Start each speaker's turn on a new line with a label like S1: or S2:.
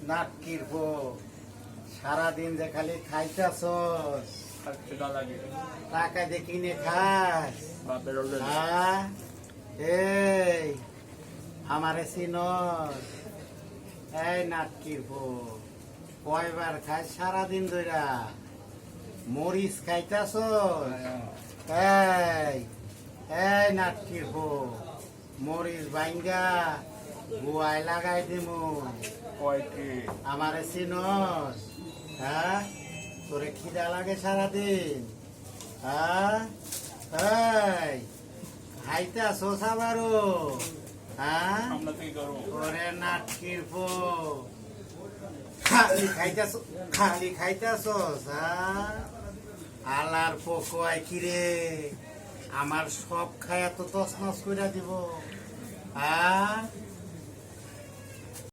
S1: নাটকির পো সারাদিন যে খালি খাইতাছস টাকা দিয়ে কিনে খাস এই আমারে চিনস এই নাটকির পো কয়বার খাস সারাদিন ধইরা মরিচ খাইতাছস এই এই নাটকির পো মরিচ বাইঙ্গা গুয়ায় লাগাই দিমু আমারে চিনস হ্যাঁ তোরে খিদা লাগে সারাদিন হ্যাঁ এই খাইতাছস আবারও হ্যাঁ ওরে নাটকির পো খালি খাইতাছস হ্যাঁ আলার পো কয় কিরে আমার সব খায়া তো তছনছ কইরা দিব হ্যাঁ